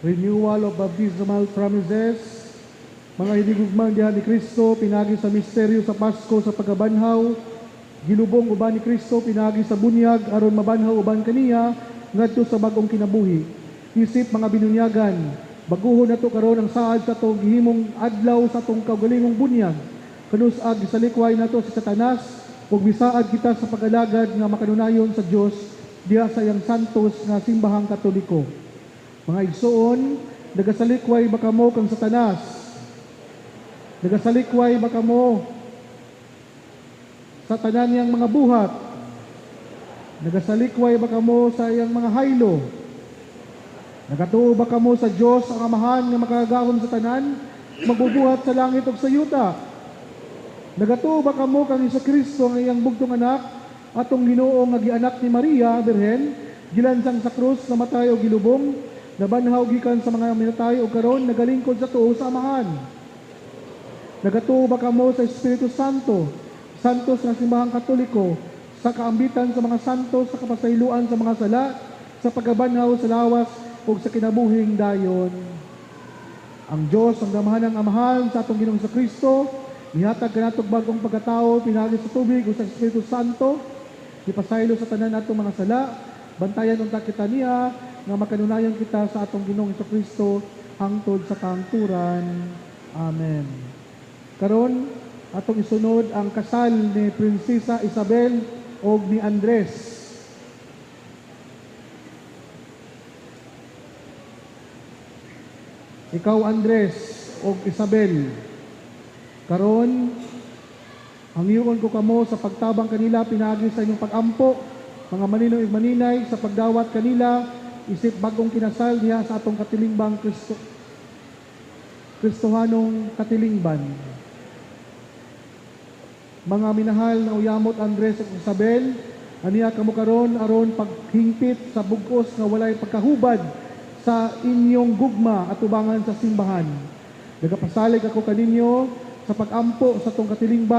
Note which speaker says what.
Speaker 1: renewal of baptismal promises, mga hinigugmang diha ni Kristo, pinagi sa misteryo sa Pasko sa pagkabanhaw, gilubong uban ni Kristo, pinagi sa bunyag, aron mabanhaw uban kaniya, ngadto sa bagong kinabuhi. Isip mga binunyagan, baguhon nato karon ang saad sa itong gihimong adlaw sa itong kaugalingong bunyag. Kanusag, isalikway nato si Satanas, ug bisaad kita sa pag-alagad nga makanunayon sa Dios diha sa iyang santos nga simbahang Katoliko. Mga igsoon, nagasalikway ba kamo kang Satanas? Nagasalikway ba kamo sa tanan niyang mga buhat? Nagasalikway ba kamo sa iyang mga haylo? Nagatuo ba kamo sa Dios ang Amahan nga makagahom sa tanan, magbubuhat sa langit ug sa yuta? Nagatuo ba kamo kang Jesu-Kristo ang iyang bugtong anak, atong Ginoo nga gianak ni Maria, Birhen, gilansang sa krus, namatay o gilubong, nabanhaw gikan sa mga minatay o karon nagalingkod sa tuo sa Amahan? Nagatuo ba kamo sa Espiritu Santo, santos nga simbahang Katoliko, sa kaambitan sa mga santos, sa kapasayloan sa mga sala, sa pagkabanhaw sa lawas o sa kinabuhing dayon? Ang Diyos, ang gamahanang Amahan sa atong Ginoong Kristo, ihatag kanatog bagong pagkatao, pinagi sa tubig o sa Espiritu Santo, ipasaylo sa tanan natong mga sala, bantayan unta kita niya, nga makanunayan kita sa atong Ginoong Kristo hangtod sa kangturan. Amen. Karon atong isunod ang kasal ni Prinsesa Isabel o ni Andres. Ikaw, Andres o Isabel, karon ang iyon ko kamo sa pagtabang kanila pinagi sa inyong pagampo, mga maninoy ug maninay sa pagdawat kanila isip bagong kinasal diha sa atong katilingban Kristohanong katilingban. Mga minahal na uyamot Andres ug Isabel, aniya kamo karon aron paghingpit sa bugos nga walay pagkahubad sa inyong gugma at ubangan sa simbahan. Nagapasalig ako kaninyo sa pagampo sa atong katilingban